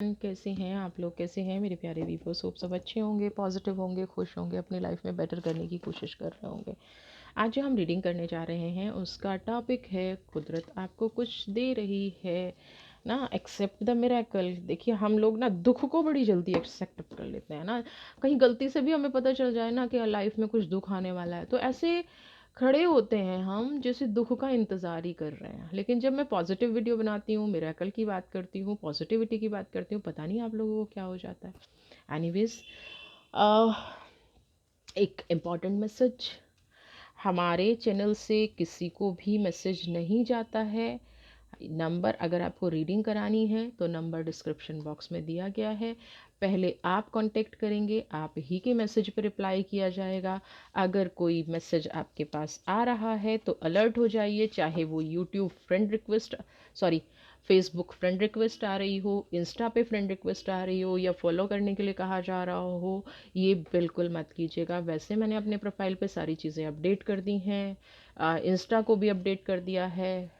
कैसे हैं आप लोग? कैसे हैं मेरे प्यारे वीवर्स? होप सब अच्छे होंगे, पॉजिटिव होंगे, खुश होंगे, अपनी लाइफ में बेटर करने की कोशिश कर रहे होंगे। आज जो हम रीडिंग करने जा रहे हैं उसका टॉपिक है कुदरत आपको कुछ दे रही है ना, एक्सेप्ट द मिरेकल। देखिए हम लोग ना दुख को बड़ी जल्दी एक्सेप्ट कर लेते हैं ना, कहीं गलती से भी हमें पता चल जाए ना कि लाइफ में कुछ दुख आने वाला है तो ऐसे खड़े होते हैं हम जैसे दुख का इंतज़ार ही कर रहे हैं। लेकिन जब मैं पॉजिटिव वीडियो बनाती हूँ, मिरेकल की बात करती हूँ, पॉजिटिविटी की बात करती हूँ, पता नहीं आप लोगों को क्या हो जाता है। एनीवेज, एक इम्पॉर्टेंट मैसेज, हमारे चैनल से किसी को भी मैसेज नहीं जाता है। नंबर अगर आपको रीडिंग करानी है तो नंबर डिस्क्रिप्शन बॉक्स में दिया गया है। पहले आप कांटेक्ट करेंगे, आप ही के मैसेज पर रिप्लाई किया जाएगा। अगर कोई मैसेज आपके पास आ रहा है तो अलर्ट हो जाइए, चाहे वो YouTube friend request, sorry Facebook friend request आ रही हो, इंस्टा पे फ्रेंड रिक्वेस्ट आ रही हो, या फॉलो करने के लिए कहा जा रहा हो, ये बिल्कुल मत कीजिएगा। वैसे मैंने अपने प्रोफाइल पे सारी चीज़ें अपडेट कर दी हैं, इंस्टा को भी अपडेट कर दिया है,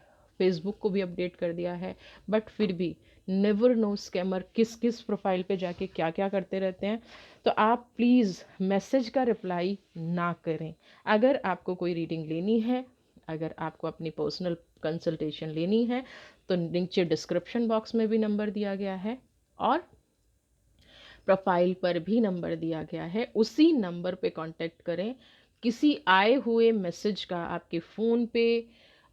फेसबुक को भी अपडेट कर दिया है, बट फिर भी नेवर नो स्कैमर किस किस प्रोफाइल पे जाके क्या क्या करते रहते हैं। तो आप प्लीज़ मैसेज का रिप्लाई ना करें। अगर आपको कोई रीडिंग लेनी है, अगर आपको अपनी पर्सनल कंसल्टेशन लेनी है तो नीचे डिस्क्रिप्शन बॉक्स में भी नंबर दिया गया है और प्रोफाइल पर भी नंबर दिया गया है, उसी नंबर पे कांटेक्ट करें। किसी आए हुए मैसेज का आपके फ़ोन पे,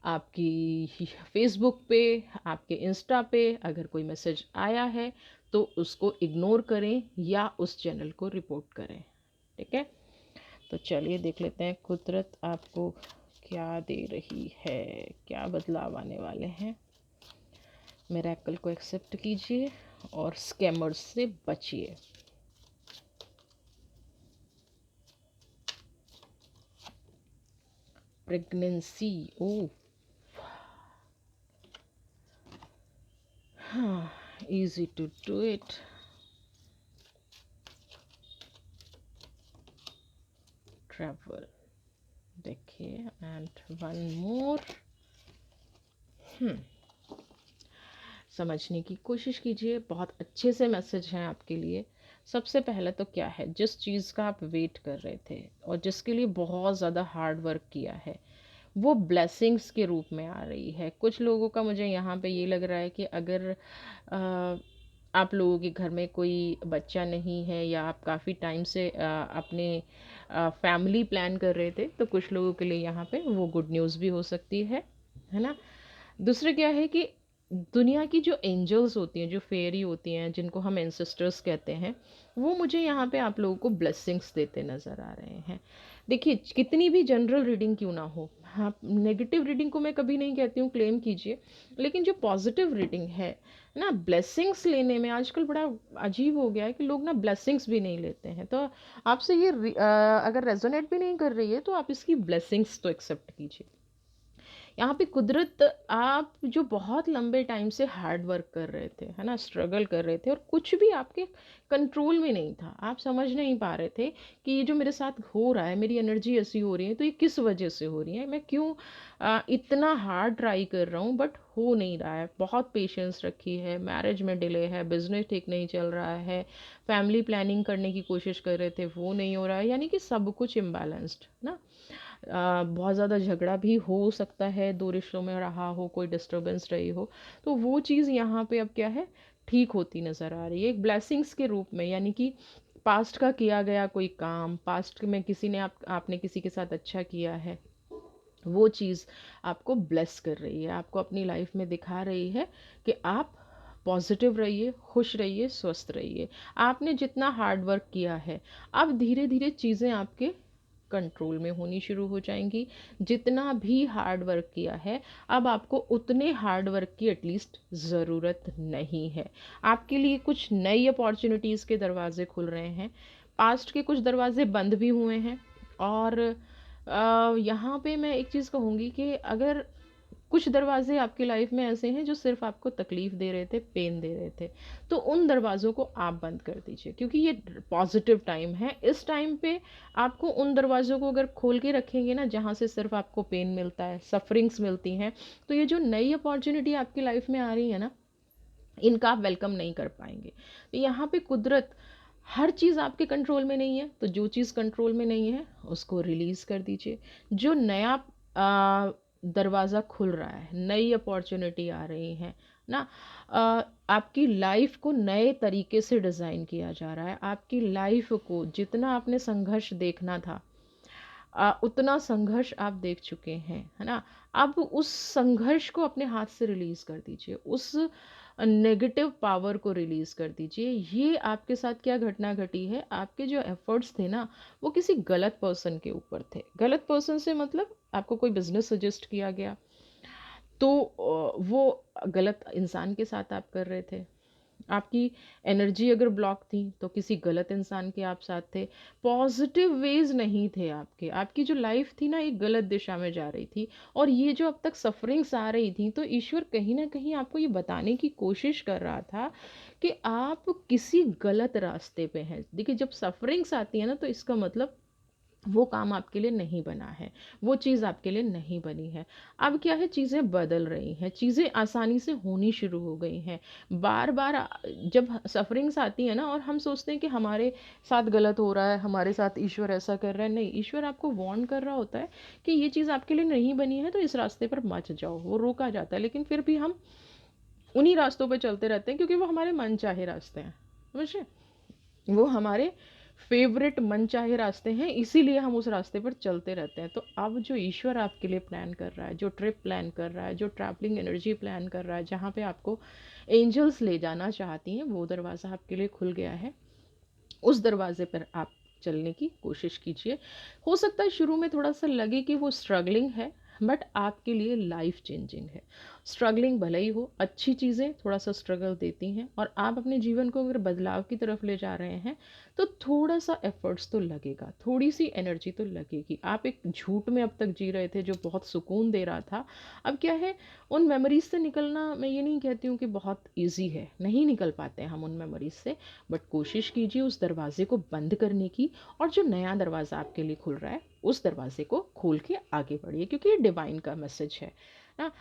आपकी फेसबुक पे, आपके इंस्टा पे अगर कोई मैसेज आया है तो उसको इग्नोर करें या उस चैनल को रिपोर्ट करें। ठीक है, तो चलिए देख लेते हैं कुदरत आपको क्या दे रही है, क्या बदलाव आने वाले हैं। मिरेकल को एक्सेप्ट कीजिए और स्कैमर्स से बचिए। प्रेगनेंसी, ओ हाँ, easy to do it. Travel, देखिए, and one more. समझने की कोशिश कीजिए, बहुत अच्छे से मैसेज हैं आपके लिए। सबसे पहले तो क्या है, जिस चीज़ का आप वेट कर रहे थे और जिसके लिए बहुत ज़्यादा हार्ड वर्क किया है वो ब्लेसिंग्स के रूप में आ रही है। कुछ लोगों का मुझे यहाँ पे ये लग रहा है कि अगर आप लोगों के घर में कोई बच्चा नहीं है या आप काफ़ी टाइम से अपने फैमिली प्लान कर रहे थे तो कुछ लोगों के लिए यहाँ पे वो गुड न्यूज़ भी हो सकती है ना। दूसरा क्या है कि दुनिया की जो एंजल्स होती हैं, जो फेरी होती हैं, जिनको हम एंसेस्टर्स कहते हैं, वो मुझे यहाँ पे आप लोगों को ब्लेसिंग्स देते नज़र आ रहे हैं। देखिए कितनी भी जनरल रीडिंग क्यों ना हो, हाँ, नेगेटिव रीडिंग को मैं कभी नहीं कहती हूँ क्लेम कीजिए, लेकिन जो पॉजिटिव रीडिंग है ना, ब्लेसिंग्स लेने में आजकल बड़ा अजीब हो गया है कि लोग ना ब्लेसिंग्स भी नहीं लेते हैं। तो आपसे ये अगर रेजोनेट भी नहीं कर रही है तो आप इसकी ब्लेसिंग्स तो एक्सेप्ट कीजिए। यहाँ पे कुदरत, आप जो बहुत लंबे टाइम से हार्ड वर्क कर रहे थे, है ना, स्ट्रगल कर रहे थे और कुछ भी आपके कंट्रोल में नहीं था, आप समझ नहीं पा रहे थे कि ये जो मेरे साथ हो रहा है, मेरी एनर्जी ऐसी हो रही है तो ये किस वजह से हो रही है, मैं क्यों इतना हार्ड ट्राई कर रहा हूँ बट हो नहीं रहा है। बहुत पेशेंस रखी है, मैरिज में डिले है, बिजनेस ठीक नहीं चल रहा है, फैमिली प्लानिंग करने की कोशिश कर रहे थे वो नहीं हो रहा है, यानी कि सब कुछ इम्बैलेंस्ड ना। बहुत ज़्यादा झगड़ा भी हो सकता है, दो रिश्तों में रहा हो, कोई डिस्टर्बेंस रही हो, तो वो चीज़ यहाँ पे अब क्या है, ठीक होती नज़र आ रही है एक ब्लेसिंग्स के रूप में। यानी कि पास्ट का किया गया कोई काम, पास्ट में किसी ने आपने किसी के साथ अच्छा किया है, वो चीज़ आपको ब्लेस कर रही है, आपको अपनी लाइफ में दिखा रही है कि आप पॉजिटिव रहिए, खुश रहिए, स्वस्थ रहिए। आपने जितना हार्ड वर्क किया है अब धीरे धीरे चीज़ें आपके कंट्रोल में होनी शुरू हो जाएंगी। जितना भी हार्ड वर्क किया है अब आपको उतने हार्ड वर्क की एटलीस्ट ज़रूरत नहीं है। आपके लिए कुछ नई अपॉर्चुनिटीज़ के दरवाजे खुल रहे हैं, पास्ट के कुछ दरवाजे बंद भी हुए हैं। और यहाँ पे मैं एक चीज़ कहूँगी कि अगर कुछ दरवाजे आपकी लाइफ में ऐसे हैं जो सिर्फ आपको तकलीफ दे रहे थे, पेन दे रहे थे, तो उन दरवाज़ों को आप बंद कर दीजिए, क्योंकि ये पॉजिटिव टाइम है। इस टाइम पे आपको उन दरवाज़ों को अगर खोल के रखेंगे ना जहाँ से सिर्फ आपको पेन मिलता है, सफरिंग्स मिलती हैं, तो ये जो नई अपॉर्चुनिटी आपकी लाइफ में आ रही है ना, इनका आप वेलकम नहीं कर पाएंगे। तो यहाँ पे कुदरत, हर चीज़ आपके कंट्रोल में नहीं है, तो जो चीज़ कंट्रोल में नहीं है उसको रिलीज़ कर दीजिए। जो नया दरवाज़ा खुल रहा है, नई अपॉर्चुनिटी आ रही है ना, आपकी लाइफ को नए तरीके से डिज़ाइन किया जा रहा है। आपकी लाइफ को जितना आपने संघर्ष देखना था, उतना संघर्ष आप देख चुके हैं, है ना। अब उस संघर्ष को अपने हाथ से रिलीज कर दीजिए, उस नेगेटिव पावर को रिलीज कर दीजिए। ये आपके साथ क्या घटना घटी है, आपके जो एफर्ट्स थे ना, वो किसी गलत पर्सन के ऊपर थे। गलत पर्सन से मतलब आपको कोई बिजनेस सजेस्ट किया गया, तो वो गलत इंसान के साथ आप कर रहे थे। आपकी एनर्जी अगर ब्लॉक थी तो किसी गलत इंसान के आप साथ थे। पॉजिटिव वेज नहीं थे आपके, आपकी जो लाइफ थी ना एक गलत दिशा में जा रही थी। और ये जो अब तक सफरिंग्स आ रही थी, तो ईश्वर कहीं ना कहीं आपको ये बताने की कोशिश कर रहा था कि आप किसी गलत रास्ते पे हैं। देखिए, जब सफरिंग्स आती है ना, तो इसका मतलब वो काम आपके लिए नहीं बना है, वो चीज़ आपके लिए नहीं बनी है। अब क्या है, चीज़ें बदल रही हैं, चीज़ें आसानी से होनी शुरू हो गई हैं। बार बार जब सफरिंग्स आती है ना, और हम सोचते हैं कि हमारे साथ गलत हो रहा है, हमारे साथ ईश्वर ऐसा कर रहा है, नहीं, ईश्वर आपको वार्न कर रहा होता है कि ये चीज़ आपके लिए नहीं बनी है, तो इस रास्ते पर मत जाओ। वो रोका जाता है, लेकिन फिर भी हम उन्हीं रास्तों पर चलते रहते हैं, क्योंकि वो हमारे मन चाहे रास्ते हैं, समझे, वो हमारे फेवरेट मनचाहे रास्ते हैं, इसीलिए हम उस रास्ते पर चलते रहते हैं। तो अब जो ईश्वर आपके लिए प्लान कर रहा है, जो ट्रिप प्लान कर रहा है, जो ट्रैवलिंग एनर्जी प्लान कर रहा है, जहाँ पे आपको एंजल्स ले जाना चाहती हैं, वो दरवाज़ा आपके लिए खुल गया है। उस दरवाजे पर आप चलने की कोशिश कीजिए। हो सकता है शुरू में थोड़ा सा लगे कि वो स्ट्रगलिंग है, बट आपके लिए लाइफ चेंजिंग है। स्ट्रगलिंग भले ही हो, अच्छी चीज़ें थोड़ा सा स्ट्रगल देती हैं, और आप अपने जीवन को अगर बदलाव की तरफ ले जा रहे हैं, तो थोड़ा सा एफर्ट्स तो लगेगा, थोड़ी सी एनर्जी तो लगेगी। आप एक झूठ में अब तक जी रहे थे जो बहुत सुकून दे रहा था। अब क्या है, उन मेमोरीज से निकलना, मैं ये नहीं कहती हूँ कि बहुत ईजी है, नहीं निकल पाते हैं हम उन मेमोरीज से, बट कोशिश कीजिए उस दरवाजे को बंद करने की, और जो नया दरवाज़ा आपके लिए खुल रहा है, उस दरवाजे को खोल के आगे बढ़िए, क्योंकि ये डिवाइन का मैसेज है ना।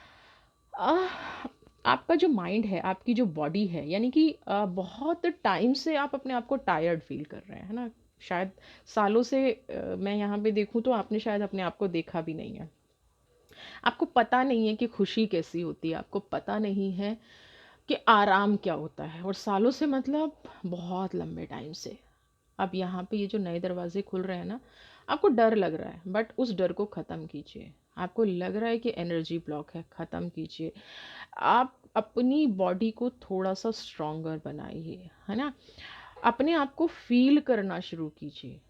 आपका जो माइंड है, आपकी जो बॉडी है, यानी कि बहुत टाइम से आप अपने आप को टायर्ड फील कर रहे हैं, है ना। शायद सालों से मैं यहाँ पे देखूँ तो आपने शायद अपने आप को देखा भी नहीं है। आपको पता नहीं है कि खुशी कैसी होती है, आपको पता नहीं है कि आराम क्या होता है, और सालों से मतलब बहुत लंबे टाइम से। अब यहाँ पे ये जो नए दरवाजे खुल रहे हैं ना, आपको डर लग रहा है, बट उस डर को ख़त्म कीजिए। आपको लग रहा है कि एनर्जी ब्लॉक है, ख़त्म कीजिए। आप अपनी बॉडी को थोड़ा सा स्ट्रॉन्गर बनाइए, है ना। अपने आप को फील करना शुरू कीजिए,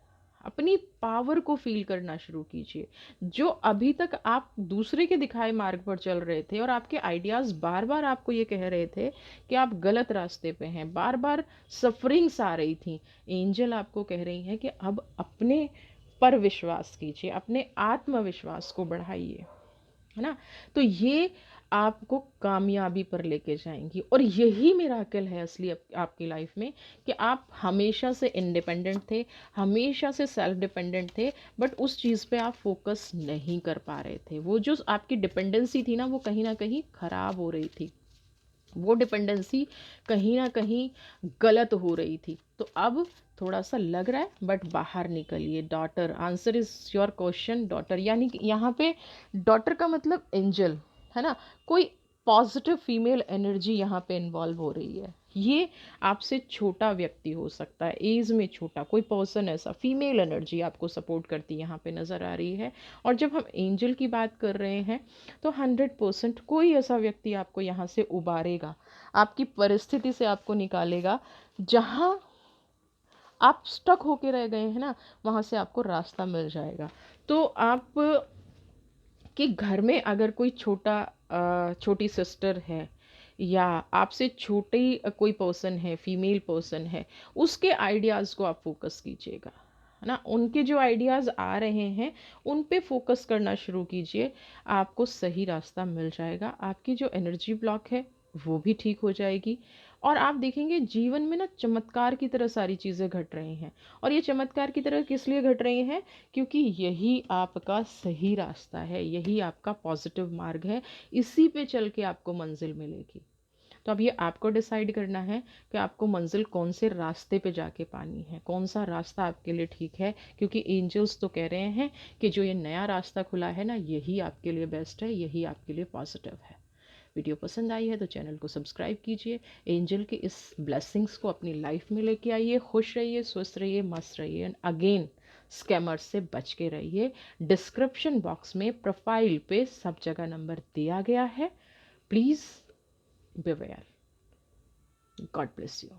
अपनी पावर को फील करना शुरू कीजिए। जो अभी तक आप दूसरे के दिखाए मार्ग पर चल रहे थे, और आपके आइडियाज़ बार बार आपको ये कह रहे थे कि आप गलत रास्ते पे हैं, बार बार सफरिंग्स आ रही थी, एंजल आपको कह रही हैं कि अब अपने पर विश्वास कीजिए, अपने आत्मविश्वास को बढ़ाइए, है ना। तो ये आपको कामयाबी पर लेके जाएंगी, और यही मिराकल है असली आपकी लाइफ में, कि आप हमेशा से इंडिपेंडेंट थे, हमेशा से सेल्फ डिपेंडेंट थे, बट उस चीज़ पे आप फोकस नहीं कर पा रहे थे। वो जो आपकी डिपेंडेंसी थी ना कहीं ख़राब हो रही थी, वो डिपेंडेंसी कहीं ना कहीं गलत हो रही थी। तो अब थोड़ा सा लग रहा है, बट बाहर निकलिए। Daughter, answer is your question, daughter, यानी कि यहाँ पे डॉटर का मतलब एंजल, है ना। कोई पॉजिटिव फीमेल एनर्जी यहाँ पे इन्वॉल्व हो रही है। ये आपसे छोटा व्यक्ति हो सकता है, एज में छोटा कोई पर्सन, ऐसा फीमेल एनर्जी आपको सपोर्ट करती यहाँ पे नज़र आ रही है। और जब हम एंजल की बात कर रहे हैं, तो 100% कोई ऐसा व्यक्ति आपको यहाँ से उबारेगा, आपकी परिस्थिति से आपको निकालेगा, जहाँ आप स्टक होके रह गए हैं ना, वहाँ से आपको रास्ता मिल जाएगा। तो आप कि घर में अगर कोई छोटी सिस्टर है, या आपसे छोटी कोई पर्सन है, फीमेल पर्सन है, उसके आइडियाज़ को आप फोकस कीजिएगा, है ना। उनके जो आइडियाज़ आ रहे हैं, उन पे फोकस करना शुरू कीजिए, आपको सही रास्ता मिल जाएगा। आपकी जो एनर्जी ब्लॉक है वो भी ठीक हो जाएगी, और आप देखेंगे जीवन में ना चमत्कार की तरह सारी चीज़ें घट रही हैं। और ये चमत्कार की तरह किस लिए घट रही हैं, क्योंकि यही आपका सही रास्ता है, यही आपका पॉजिटिव मार्ग है, इसी पे चल के आपको मंजिल मिलेगी। तो अब ये आपको डिसाइड करना है कि आपको मंजिल कौन से रास्ते पे जाके पानी है, कौन सा रास्ता आपके लिए ठीक है, क्योंकि एंजल्स तो कह रहे हैं कि जो ये नया रास्ता खुला है ना, यही आपके लिए बेस्ट है, यही आपके लिए पॉजिटिव है। वीडियो पसंद आई है तो चैनल को सब्सक्राइब कीजिए। एंजल की इस ब्लेसिंग्स को अपनी लाइफ में लेके आइए। खुश रहिए, स्वस्थ रहिए, मस्त रहिए एंड अगेन स्कैमर्स से बच के रहिए। डिस्क्रिप्शन बॉक्स में प्रोफाइल पे सब जगह नंबर दिया गया है, please beware. God bless you.